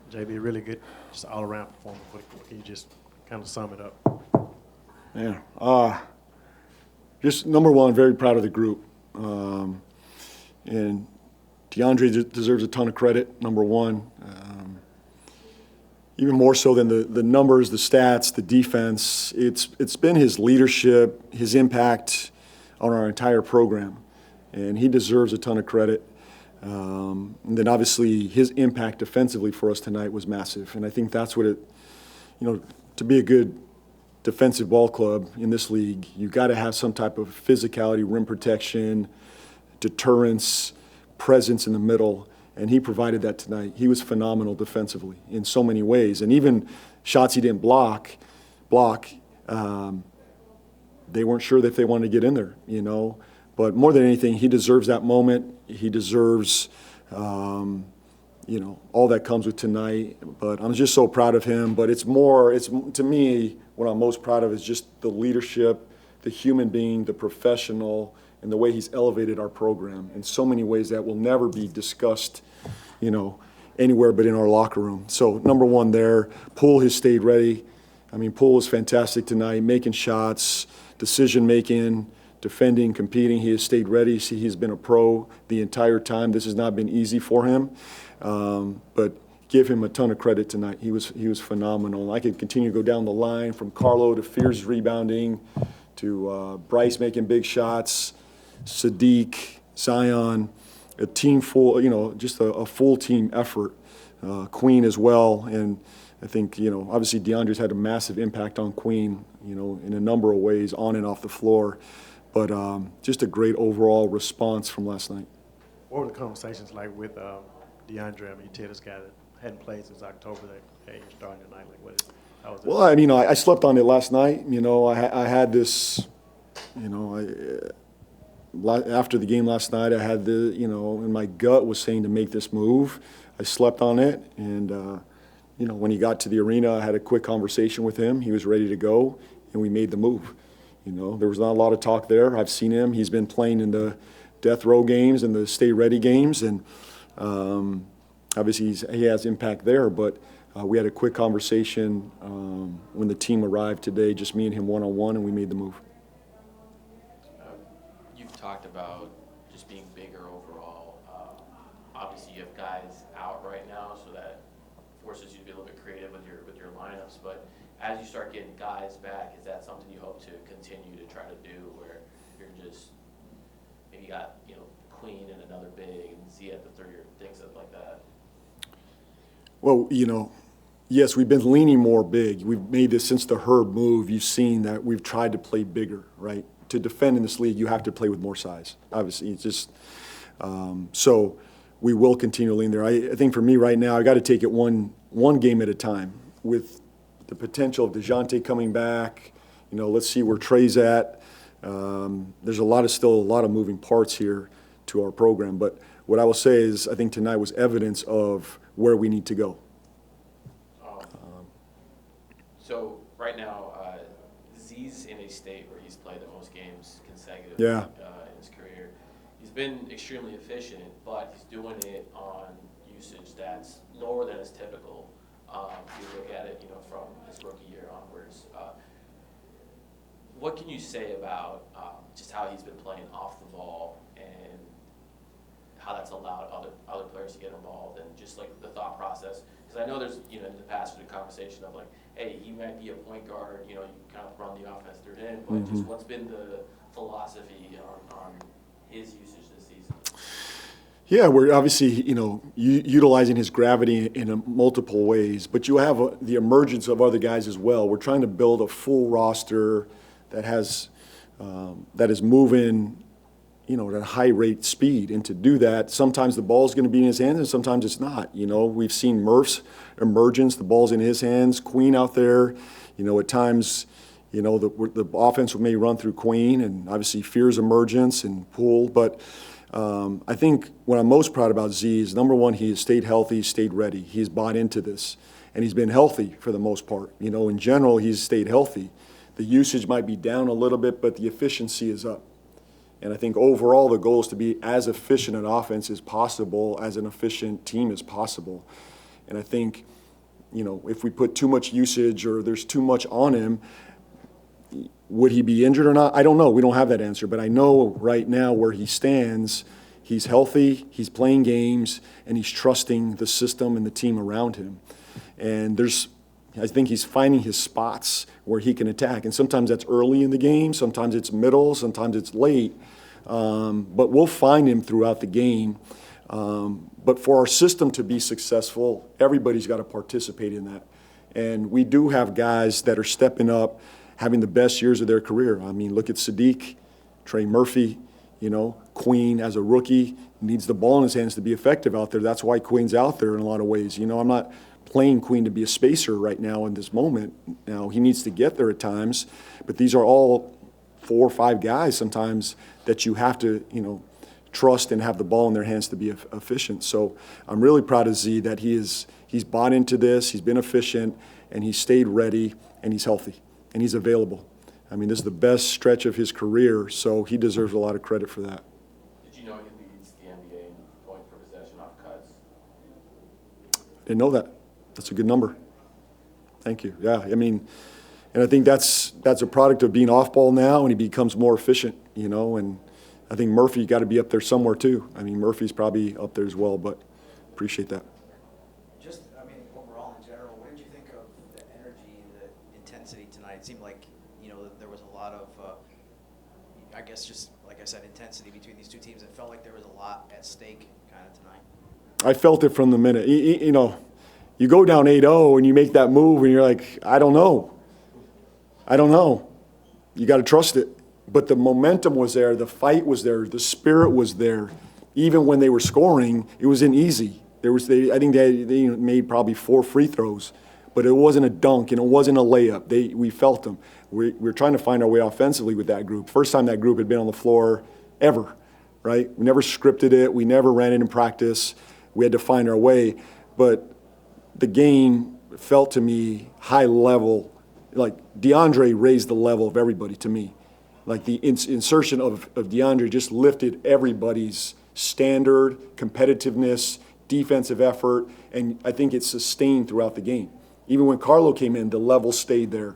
JB, really good, just all-around performance. Can you just kind of sum it up? Yeah. Just number one, very proud of the group. And DeAndre deserves a ton of credit, number one. Even more so than the numbers, the stats, the defense. It's been his leadership, his impact on our entire program. And he deserves a ton of credit. And then obviously his impact defensively for us tonight was massive. And I think that's what to be a good defensive ball club in this league, you got to have some type of physicality, rim protection, deterrence, presence in the middle. And he provided that tonight. He was phenomenal defensively in so many ways. And even shots he didn't block, they weren't sure if they wanted to get in there, But more than anything, he deserves that moment. He deserves, all that comes with tonight. But I'm just so proud of him. But to me, what I'm most proud of is just the leadership, the human being, the professional, and the way he's elevated our program in so many ways that will never be discussed, anywhere but in our locker room. So number one there, Poole has stayed ready. Poole was fantastic tonight, making shots, decision-making, defending, competing. He has stayed ready. He's been a pro the entire time. This has not been easy for him, but give him a ton of credit tonight. He was phenomenal. I could continue to go down the line from Carlo to Fierce rebounding to Bryce making big shots, Sadiq, Zion, a team full, just a full team effort. Queen as well, and I think, obviously DeAndre's had a massive impact on Queen, in a number of ways on and off the floor. But just a great overall response from last night. What were the conversations like with DeAndre? You tell this guy that hadn't played since October that, hey, you're starting tonight. How was it? Well, I slept on it last night. I had this, after the game last night, I had and my gut was saying to make this move. I slept on it, and when he got to the arena, I had a quick conversation with him. He was ready to go, and we made the move. There was not a lot of talk there. I've seen him. He's been playing in the death row games and the stay ready games, and obviously he has impact there. But we had a quick conversation when the team arrived today, just me and him one-on-one, and we made the move. You've talked about just being bigger overall. Obviously, you have guys out right now, so that forces you to be a little bit creative with your lineups. But as you start getting guys back, is that something you hope to continue to try to do, where you're just maybe got Queen and another big and Z at the third or things like that? Well, yes, we've been leaning more big. We've made this since the Herb move. You've seen that we've tried to play bigger, right? To defend in this league, you have to play with more size. Obviously, it's just so we will continue to lean there. I think for me right now, I got to take it one game at a time. With the potential of DeJounte coming back, let's see where Trey's at. There's still a lot of moving parts here to our program. But what I will say is, I think tonight was evidence of where we need to go. So right now, Z's in a state where he's played the most games consecutively Yeah. In his career. He's been extremely efficient, but he's doing it on usage that's lower than his typical. If you look at it, from his rookie year onwards. What can you say about just how he's been playing off the ball and how that's allowed other players to get involved, and just like the thought process? Because I know there's, in the past, the conversation of hey, he might be a point guard, you kind of run the offense through him, but just what's been the philosophy on his usage this season? Yeah, we're obviously, utilizing his gravity in multiple ways, but you have the emergence of other guys as well. We're trying to build a full roster that is moving, at a high rate speed. And to do that, sometimes the ball's going to be in his hands and sometimes it's not. We've seen Murph's emergence, the ball's in his hands, Queen out there, at times, the offense may run through Queen, and obviously Fear's emergence and Poole, but I think what I'm most proud about Z is, number one, he has stayed healthy, stayed ready. He's bought into this, and he's been healthy for the most part. In general, he's stayed healthy. The usage might be down a little bit, but the efficiency is up. And I think overall the goal is to be as efficient an offense as possible, as an efficient team as possible. And I think, if we put too much usage or there's too much on him, would he be injured or not? I don't know. We don't have that answer. But I know right now where he stands, he's healthy, he's playing games, and he's trusting the system and the team around him. And I think he's finding his spots where he can attack. And sometimes that's early in the game, sometimes it's middle, sometimes it's late. But we'll find him throughout the game. But for our system to be successful, everybody's got to participate in that. And we do have guys that are stepping up, having the best years of their career. I mean, look at Sadiq, Trey Murphy, Queen as a rookie needs the ball in his hands to be effective out there. That's why Queen's out there in a lot of ways. I'm not playing Queen to be a spacer right now in this moment. Now, he needs to get there at times, but these are all 4 or 5 guys sometimes that you have to, trust and have the ball in their hands to be efficient. So I'm really proud of Z that he's bought into this, he's been efficient, and he's stayed ready, and he's healthy, and he's available. I mean, this is the best stretch of his career, so he deserves a lot of credit for that. Did you know he leads the NBA in points per possession off cuts? Didn't know that. That's a good number. Thank you. Yeah, I mean, and I think that's a product of being off ball now, and he becomes more efficient, and I think Murphy got to be up there somewhere too. I mean, Murphy's probably up there as well, but appreciate that. Just, overall in general, what did you think of the energy and the intensity tonight? It seemed like, that there was a lot of, I guess just, like I said, intensity between these two teams. It felt like there was a lot at stake kind of tonight. I felt it from the minute. You go down 8-0 and you make that move and you're like, I don't know. You got to trust it. But the momentum was there, the fight was there, the spirit was there. Even when they were scoring, it wasn't easy. I think they made probably 4 free throws, but it wasn't a dunk and it wasn't a layup. We felt them. We were trying to find our way offensively with that group. First time that group had been on the floor ever, right? We never scripted it. We never ran it in practice. We had to find our way. But the game felt to me high level. Like DeAndre raised the level of everybody to me. Like the insertion of DeAndre just lifted everybody's standard, competitiveness, defensive effort, and I think it's sustained throughout the game. Even when Carlo came in, the level stayed there.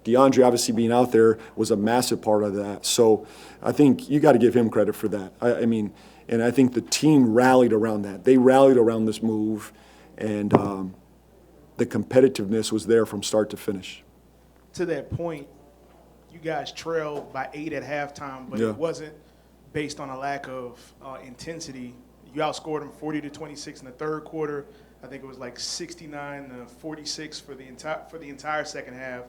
DeAndre obviously being out there was a massive part of that. So I think you got to give him credit for that. I mean, and I think the team rallied around that. They rallied around this move, and the competitiveness was there from start to finish. To that point, you guys trailed by 8 at halftime, but Yeah. It wasn't based on a lack of intensity. You outscored them 40-26 in the third quarter. I think it was like 69-46 for the entire second half.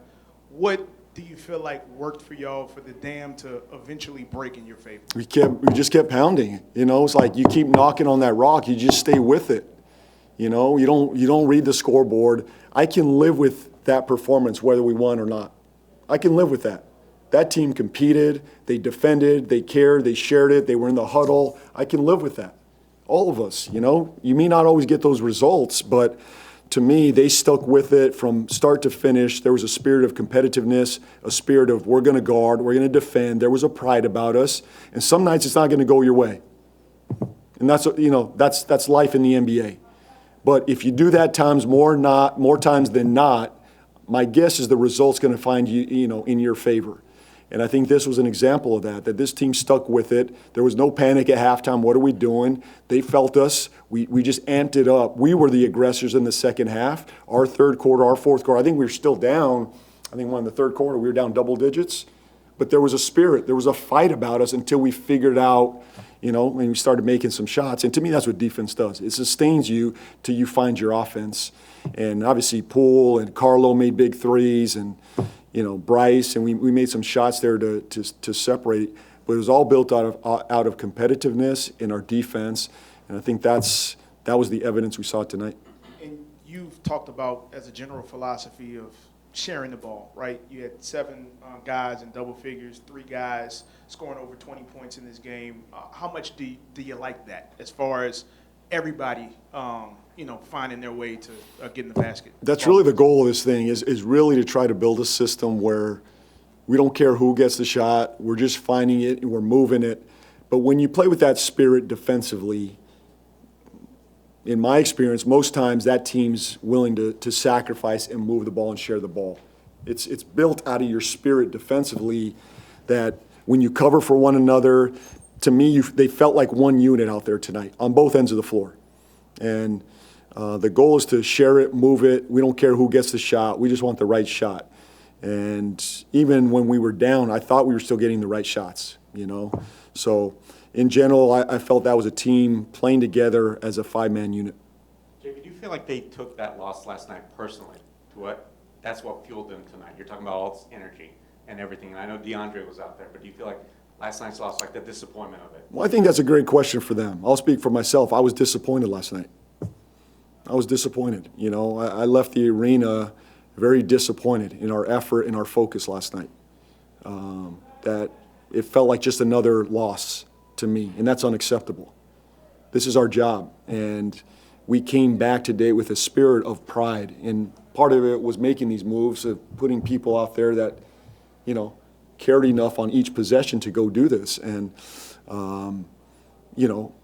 What do you feel like worked for y'all for the dam to eventually break in your favor? We just kept pounding. It's like you keep knocking on that rock. You just stay with it. You don't read the scoreboard. I can live with that performance whether we won or not. I can live with that. That team competed, they defended, they cared, they shared it, they were in the huddle. I can live with that. All of us, You may not always get those results, but to me, they stuck with it from start to finish. There was a spirit of competitiveness, a spirit of we're going to guard, we're going to defend. There was a pride about us. And some nights it's not going to go your way. And that's life in the NBA. But if you do that more times than not, my guess is the result's going to find you, in your favor. And I think this was an example of that this team stuck with it. There was no panic at halftime. What are we doing? They felt us. We just amped it up. We were the aggressors in the second half. Our third quarter, our fourth quarter, I think we were still down. I think in the third quarter we were down double digits. But there was a spirit. There was a fight about us until we figured out, and we started making some shots. And to me, that's what defense does. It sustains you till you find your offense. And obviously Poole and Carlo made big threes, and Bryce, and we made some shots there to separate it. But it was all built out of competitiveness in our defense, and I think that was the evidence we saw tonight. And you've talked about, as a general philosophy, of sharing the ball, right? You had 7 guys in double figures, 3 guys scoring over 20 points in this game. How much do you like that, as far as everybody finding their way to getting the basket? That's really the goal of this thing, is really to try to build a system where we don't care who gets the shot. We're just finding it and we're moving it. But when you play with that spirit defensively, in my experience, most times that team's willing to sacrifice and move the ball and share the ball. It's built out of your spirit defensively that when you cover for one another, to me, they felt like one unit out there tonight on both ends of the floor. And the goal is to share it, move it. We don't care who gets the shot. We just want the right shot. And even when we were down, I thought we were still getting the right shots, you know. So in general, I felt that was a team playing together as a five-man unit. Jay, do you feel like they took that loss last night personally to what that's what fueled them tonight? You're talking about all this energy and everything. And I know DeAndre was out there, but do you feel like last night's loss, like the disappointment of it? Well, I think that's a great question for them. I'll speak for myself. I was disappointed last night. I was disappointed. You know, I left the arena very disappointed in our effort and our focus last night. That it felt like just another loss to me, and that's unacceptable. This is our job, and we came back today with a spirit of pride, and part of it was making these moves, of putting people out there that, you know, cared enough on each possession to go do this. And, you know,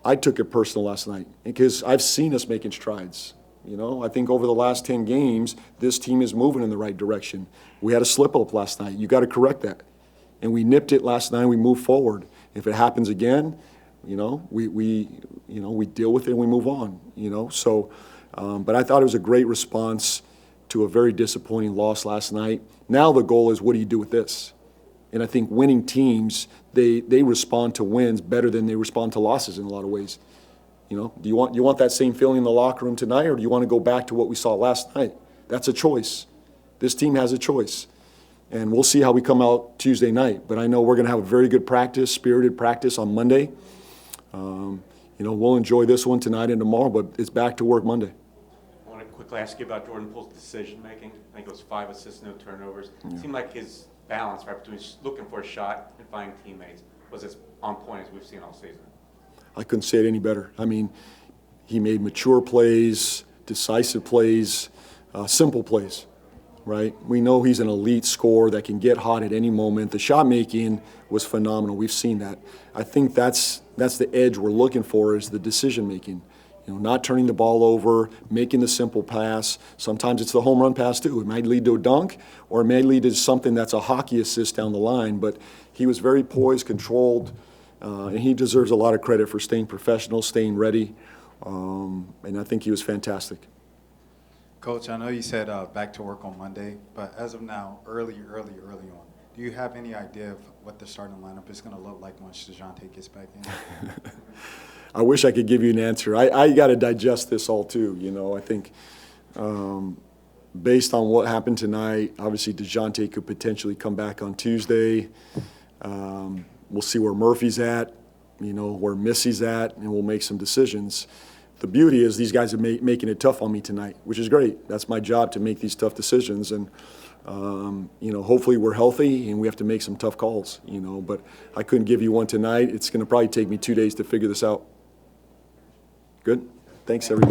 I took it personal last night because I've seen us making strides. You know, I think over the last 10 games, this team is moving in the right direction. We had a slip-up last night. You got to correct that. And we nipped it last night. We moved forward. If it happens again, you know, we deal with it and we move on, you know. So, but I thought it was a great response to a very disappointing loss last night. Now the goal is, what do you do with this? And I think winning teams, they respond to wins better than they respond to losses in a lot of ways. You know, do you want that same feeling in the locker room tonight, or do you want to go back to what we saw last night? That's a choice. This team has a choice. And we'll see how we come out Tuesday night. But I know we're going to have a very good practice, spirited practice on Monday. You know, we'll enjoy this one tonight and tomorrow, but it's back to work Monday. I want to quickly ask you about Jordan Poole's decision-making. I think it was 5 assists, no turnovers. It seemed like his balance right between looking for a shot and finding teammates was as on point as we've seen all season. I couldn't say it any better. I mean, he made mature plays, decisive plays, simple plays, right? We know he's an elite scorer that can get hot at any moment. The shot making was phenomenal. We've seen that. I think that's the edge we're looking for, is the decision making. You know, not turning the ball over, making the simple pass. Sometimes it's the home run pass too. It might lead to a dunk, or it may lead to something that's a hockey assist down the line. But he was very poised, controlled, and he deserves a lot of credit for staying professional, staying ready, and I think he was fantastic. Coach, I know you said back to work on Monday, but as of now, early on, do you have any idea of what the starting lineup is going to look like once DeJounte gets back in? I wish I could give you an answer. I got to digest this all too. You know, I think based on what happened tonight, obviously DeJounte could potentially come back on Tuesday. We'll see where Murphy's at, you know, where Missy's at, and we'll make some decisions. The beauty is these guys are making it tough on me tonight, which is great. That's my job, to make these tough decisions. And, you know, hopefully we're healthy and we have to make some tough calls, you know. But I couldn't give you one tonight. It's going to probably take me 2 days to figure this out. Good? Thanks, everybody.